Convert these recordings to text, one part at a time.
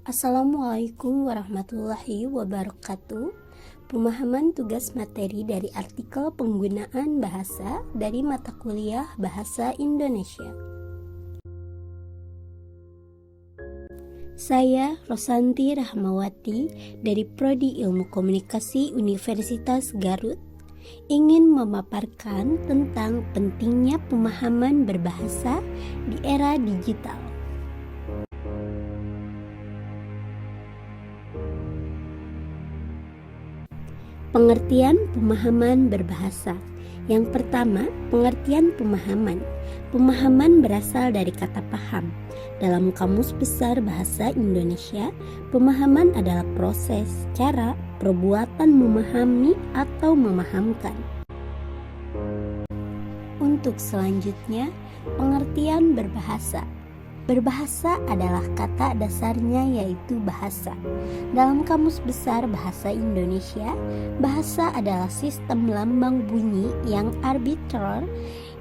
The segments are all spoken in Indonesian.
Assalamualaikum warahmatullahi wabarakatuh. Pemahaman tugas materi dari artikel penggunaan bahasa dari mata kuliah Bahasa Indonesia. Saya Rosanti Rahmawati dari Prodi Ilmu Komunikasi Universitas Garut ingin memaparkan tentang pentingnya pemahaman berbahasa di era digital. Pengertian pemahaman berbahasa. Yang pertama, pengertian pemahaman. Pemahaman berasal dari kata paham. Dalam Kamus Besar Bahasa Indonesia, pemahaman adalah proses, cara, perbuatan memahami atau memahamkan. Untuk selanjutnya, pengertian berbahasa. Berbahasa adalah kata dasarnya yaitu bahasa. Dalam Kamus Besar Bahasa Indonesia, bahasa adalah sistem lambang bunyi yang arbitrer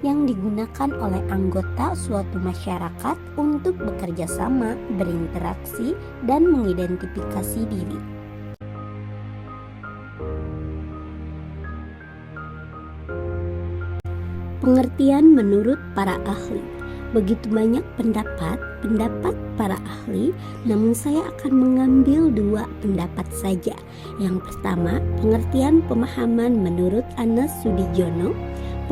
yang digunakan oleh anggota suatu masyarakat untuk bekerja sama, berinteraksi, dan mengidentifikasi diri. Pengertian menurut para ahli. Begitu banyak pendapat para ahli, namun saya akan mengambil dua pendapat saja. Yang pertama, pengertian pemahaman menurut Anas Sudijono.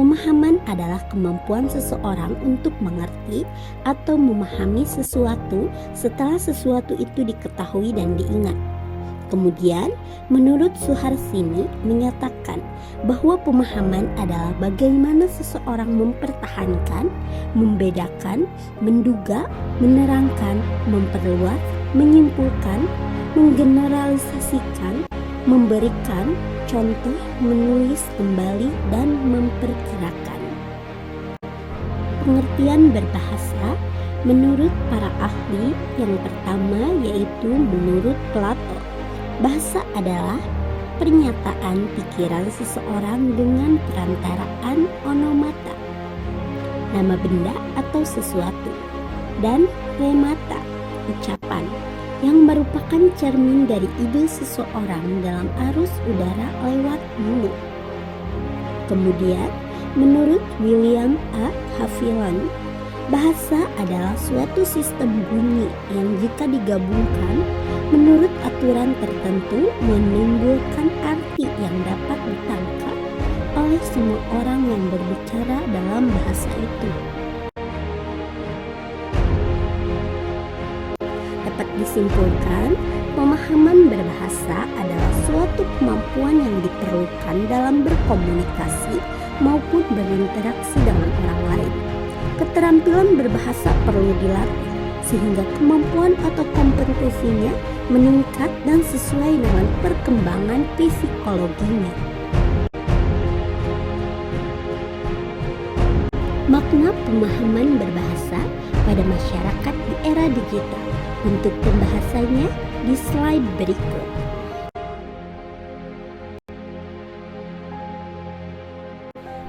Pemahaman adalah kemampuan seseorang untuk mengerti atau memahami sesuatu setelah sesuatu itu diketahui dan diingat. Kemudian, menurut Suharsini menyatakan bahwa pemahaman adalah bagaimana seseorang mempertahankan, membedakan, menduga, menerangkan, memperluas, menyimpulkan, menggeneralisasikan, memberikan contoh, menulis kembali, dan memperkirakan. Pengertian berbahasa menurut para ahli yang pertama yaitu menurut Plato. Bahasa adalah pernyataan pikiran seseorang dengan perantaraan onomata, nama benda atau sesuatu, dan remata, ucapan, yang merupakan cermin dari ide seseorang dalam arus udara lewat mulut. Kemudian, menurut William A. Haviland, bahasa adalah suatu sistem bunyi yang jika digabungkan menurut aturan tertentu menimbulkan arti yang dapat ditangkap oleh semua orang yang berbicara dalam bahasa itu. Dapat disimpulkan, pemahaman berbahasa adalah suatu kemampuan yang diperlukan dalam berkomunikasi maupun berinteraksi dengan orang lain. Keterampilan berbahasa perlu dilatih sehingga kemampuan atau kompetensinya meningkat dan sesuai dengan perkembangan psikologinya. Makna pemahaman berbahasa pada masyarakat di era digital. Untuk pembahasannya di slide berikut.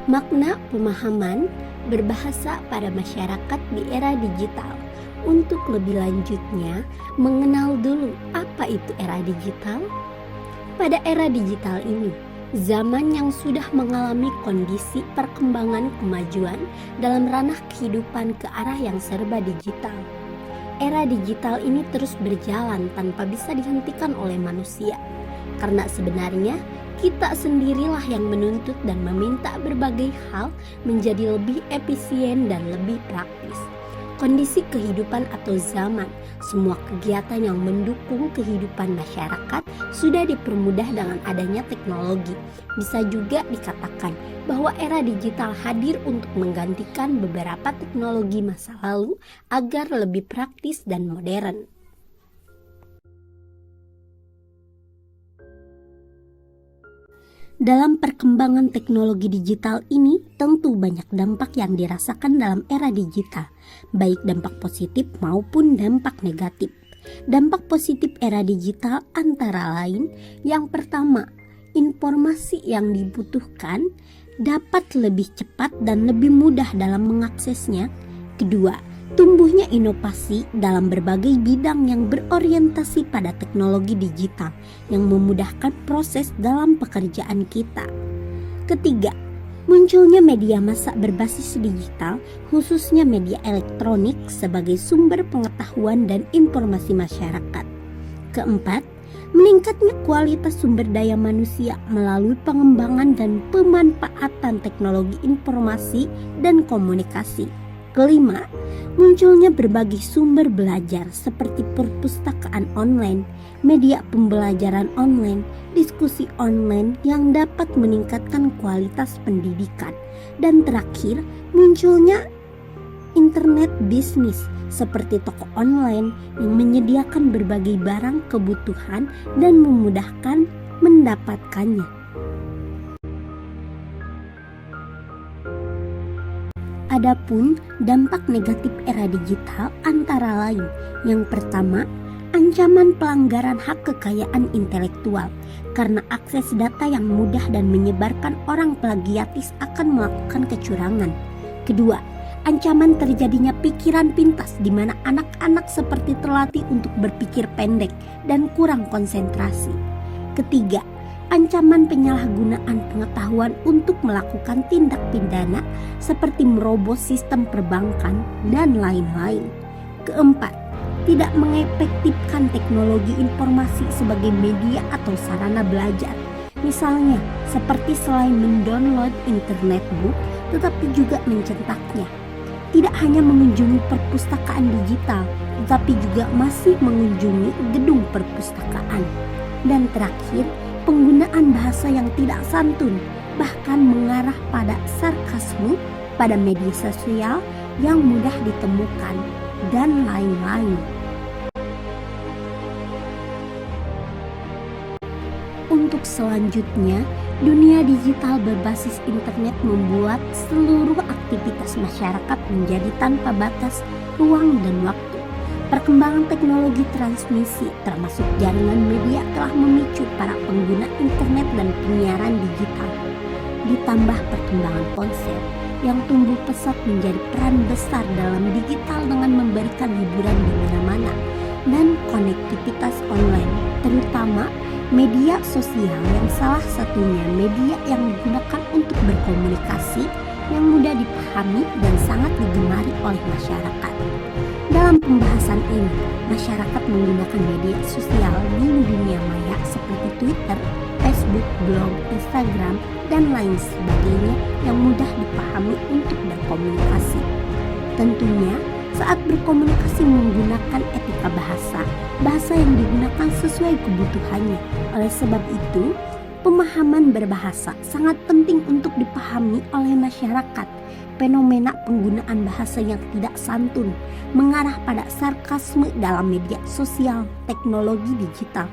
Makna pemahaman berbahasa pada masyarakat di era digital. Untuk lebih lanjutnya, mengenal dulu apa itu era digital. Pada era digital ini, zaman yang sudah mengalami kondisi perkembangan kemajuan dalam ranah kehidupan ke arah yang serba digital. Era digital ini terus berjalan tanpa bisa dihentikan oleh manusia, karena sebenarnya kita sendirilah yang menuntut dan meminta berbagai hal menjadi lebih efisien dan lebih praktis. Kondisi kehidupan atau zaman, semua kegiatan yang mendukung kehidupan masyarakat sudah dipermudah dengan adanya teknologi. Bisa juga dikatakan bahwa era digital hadir untuk menggantikan beberapa teknologi masa lalu agar lebih praktis dan modern. Dalam perkembangan teknologi digital ini, tentu banyak dampak yang dirasakan dalam era digital, baik dampak positif maupun dampak negatif. Dampak positif era digital antara lain, yang pertama, informasi yang dibutuhkan dapat lebih cepat dan lebih mudah dalam mengaksesnya. Kedua, Tumbuhnya inovasi dalam berbagai bidang yang berorientasi pada teknologi digital yang memudahkan proses dalam pekerjaan kita. Ketiga, munculnya media massa berbasis digital, khususnya media elektronik sebagai sumber pengetahuan dan informasi masyarakat. Keempat, meningkatnya kualitas sumber daya manusia melalui pengembangan dan pemanfaatan teknologi informasi dan komunikasi. Kelima, munculnya berbagai sumber belajar seperti perpustakaan online, media pembelajaran online, diskusi online yang dapat meningkatkan kualitas pendidikan. Dan terakhir, munculnya internet bisnis seperti toko online yang menyediakan berbagai barang kebutuhan dan memudahkan mendapatkannya. Adapun dampak negatif era digital antara lain, yang pertama, ancaman pelanggaran hak kekayaan intelektual karena akses data yang mudah dan menyebarkan orang plagiatis akan melakukan kecurangan. Kedua, ancaman terjadinya pikiran pintas di mana anak-anak seperti terlatih untuk berpikir pendek dan kurang konsentrasi. Ketiga, ancaman penyalahgunaan pengetahuan untuk melakukan tindak pidana seperti merobos sistem perbankan dan lain-lain. Keempat, tidak mengefektifkan teknologi informasi sebagai media atau sarana belajar. Misalnya, seperti selain mendownload internet book, tetapi juga mencetaknya. Tidak hanya mengunjungi perpustakaan digital, tetapi juga masih mengunjungi gedung perpustakaan. Dan terakhir, penggunaan bahasa yang tidak santun, bahkan mengarah pada sarkasme pada media sosial yang mudah ditemukan, dan lain-lain. Untuk selanjutnya, dunia digital berbasis internet membuat seluruh aktivitas masyarakat menjadi tanpa batas ruang dan waktu. Perkembangan teknologi transmisi termasuk jaringan media telah memicu para pengguna internet dan penyiaran digital. Ditambah perkembangan ponsel yang tumbuh pesat menjadi peran besar dalam digital dengan memberikan hiburan di mana-mana dan konektivitas online, terutama media sosial yang salah satunya media yang digunakan untuk berkomunikasi yang mudah dipahami dan sangat digemari oleh masyarakat. Dalam pembahasan ini, masyarakat menggunakan media sosial di dunia maya seperti Twitter, Facebook, blog, Instagram, dan lain sebagainya yang mudah dipahami untuk berkomunikasi. Tentunya, saat berkomunikasi menggunakan etika bahasa yang digunakan sesuai kebutuhannya. Oleh sebab itu, pemahaman berbahasa sangat penting untuk dipahami oleh masyarakat. Fenomena penggunaan bahasa yang tidak santun mengarah pada sarkasme dalam media sosial teknologi digital.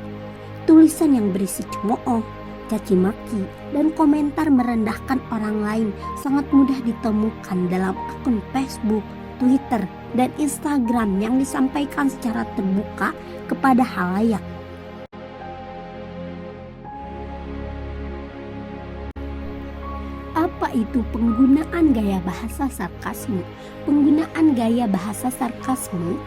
Tulisan yang berisi cemooh, caci maki, dan komentar merendahkan orang lain sangat mudah ditemukan dalam akun Facebook, Twitter, dan Instagram yang disampaikan secara terbuka kepada halayak. Apa itu penggunaan gaya bahasa sarkasme? Penggunaan gaya bahasa sarkasme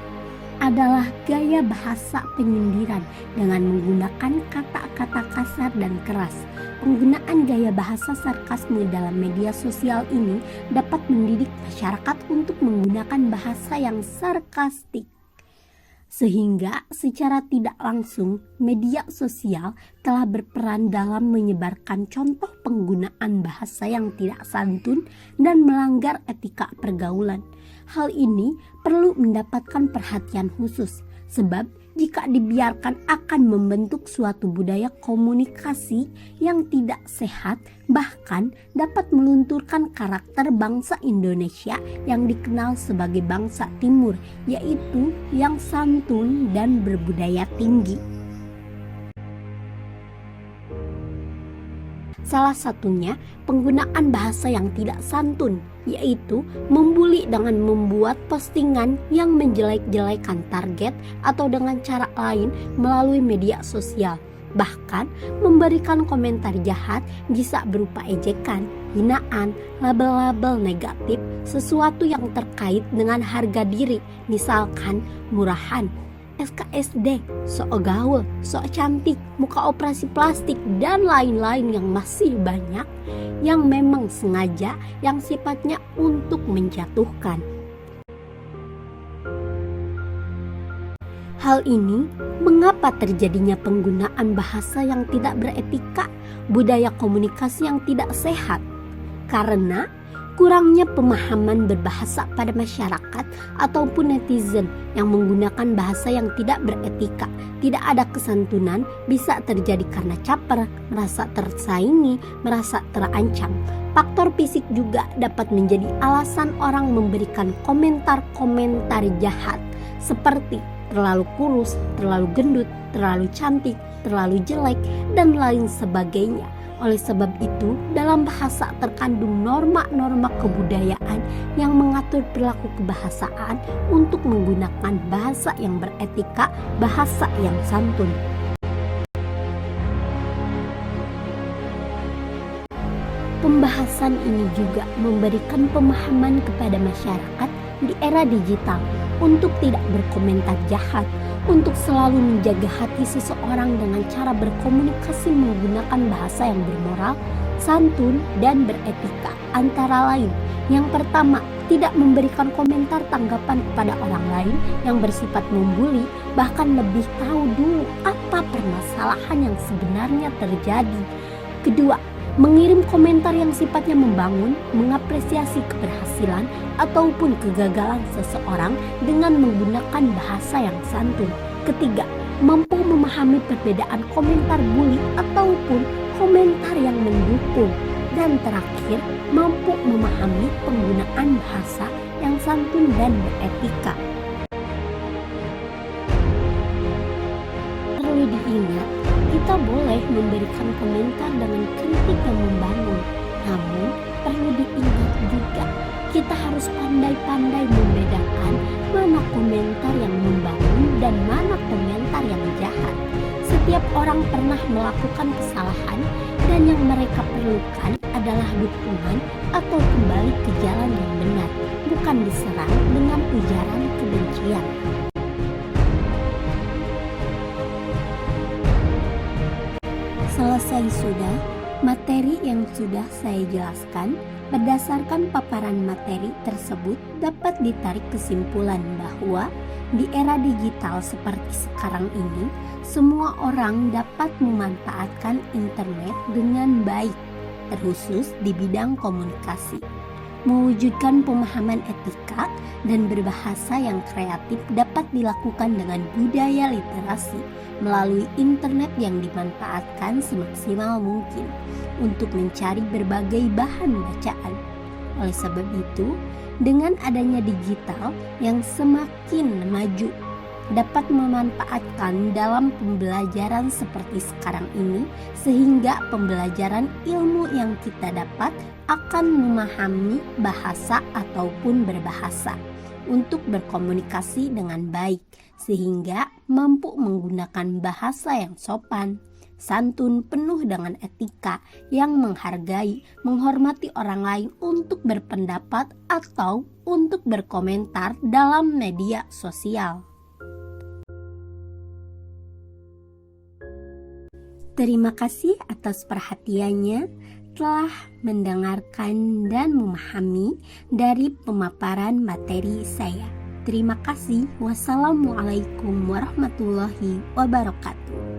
adalah gaya bahasa penyindiran dengan menggunakan kata-kata kasar dan keras. Penggunaan gaya bahasa sarkasme dalam media sosial ini dapat mendidik masyarakat untuk menggunakan bahasa yang sarkastik. Sehingga secara tidak langsung media sosial telah berperan dalam menyebarkan contoh penggunaan bahasa yang tidak santun dan melanggar etika pergaulan. Hal ini perlu mendapatkan perhatian khusus, sebab jika dibiarkan akan membentuk suatu budaya komunikasi yang tidak sehat, bahkan dapat melunturkan karakter bangsa Indonesia yang dikenal sebagai bangsa timur, yaitu yang santun dan berbudaya tinggi. Salah satunya penggunaan bahasa yang tidak santun, yaitu membuli dengan membuat postingan yang menjelek-jelekan target atau dengan cara lain melalui media sosial. Bahkan memberikan komentar jahat bisa berupa ejekan, hinaan, label-label negatif, sesuatu yang terkait dengan harga diri, misalkan murahan, SKSD, sok gaul, sok cantik, muka operasi plastik, dan lain-lain yang masih banyak yang memang sengaja yang sifatnya untuk menjatuhkan. Hal ini mengapa terjadinya penggunaan bahasa yang tidak beretika, budaya komunikasi yang tidak sehat? Karena kurangnya pemahaman berbahasa pada masyarakat ataupun netizen yang menggunakan bahasa yang tidak beretika, tidak ada kesantunan, bisa terjadi karena caper, merasa tersaingi, merasa terancam. Faktor fisik juga dapat menjadi alasan orang memberikan komentar-komentar jahat seperti terlalu kurus, terlalu gendut, terlalu cantik, terlalu jelek, dan lain sebagainya. Oleh sebab itu, dalam bahasa terkandung norma-norma kebudayaan yang mengatur perilaku kebahasaan untuk menggunakan bahasa yang beretika, bahasa yang santun. Pembahasan ini juga memberikan pemahaman kepada masyarakat di era digital untuk tidak berkomentar jahat, untuk selalu menjaga hati seseorang dengan cara berkomunikasi menggunakan bahasa yang bermoral, santun, dan beretika. Antara lain, yang pertama, tidak memberikan komentar tanggapan kepada orang lain yang bersifat membuli, bahkan lebih tahu dulu apa permasalahan yang sebenarnya terjadi. Kedua, mengirim komentar yang sifatnya membangun, mengapresiasi keberhasilan ataupun kegagalan seseorang dengan menggunakan bahasa yang santun. Ketiga, mampu memahami perbedaan komentar bully ataupun komentar yang mendukung. Dan terakhir, mampu memahami penggunaan bahasa yang santun dan beretika. Perlu diingat, kita boleh memberikan komentar dengan kritik yang membangun. Namun, perlu diingat juga, kita harus pandai-pandai membedakan mana komentar yang membangun dan mana komentar yang jahat. Setiap orang pernah melakukan kesalahan dan yang mereka perlukan adalah dukungan atau kembali ke jalan yang benar, bukan diserang dengan ujaran kebencian. Selesai sudah materi yang sudah saya jelaskan. Berdasarkan paparan materi tersebut dapat ditarik kesimpulan bahwa di era digital seperti sekarang ini, semua orang dapat memanfaatkan internet dengan baik, terkhusus di bidang komunikasi. Mewujudkan pemahaman etika dan berbahasa yang kreatif dapat dilakukan dengan budaya literasi melalui internet yang dimanfaatkan semaksimal mungkin untuk mencari berbagai bahan bacaan. Oleh sebab itu, dengan adanya digital yang semakin maju, dapat memanfaatkan dalam pembelajaran seperti sekarang ini, sehingga pembelajaran ilmu yang kita dapat akan memahami bahasa ataupun berbahasa untuk berkomunikasi dengan baik, sehingga mampu menggunakan bahasa yang sopan, santun, penuh dengan etika, yang menghargai, menghormati orang lain untuk berpendapat atau untuk berkomentar dalam media sosial. Terima kasih atas perhatiannya, telah mendengarkan dan memahami dari pemaparan materi saya. Terima kasih. Wassalamualaikum warahmatullahi wabarakatuh.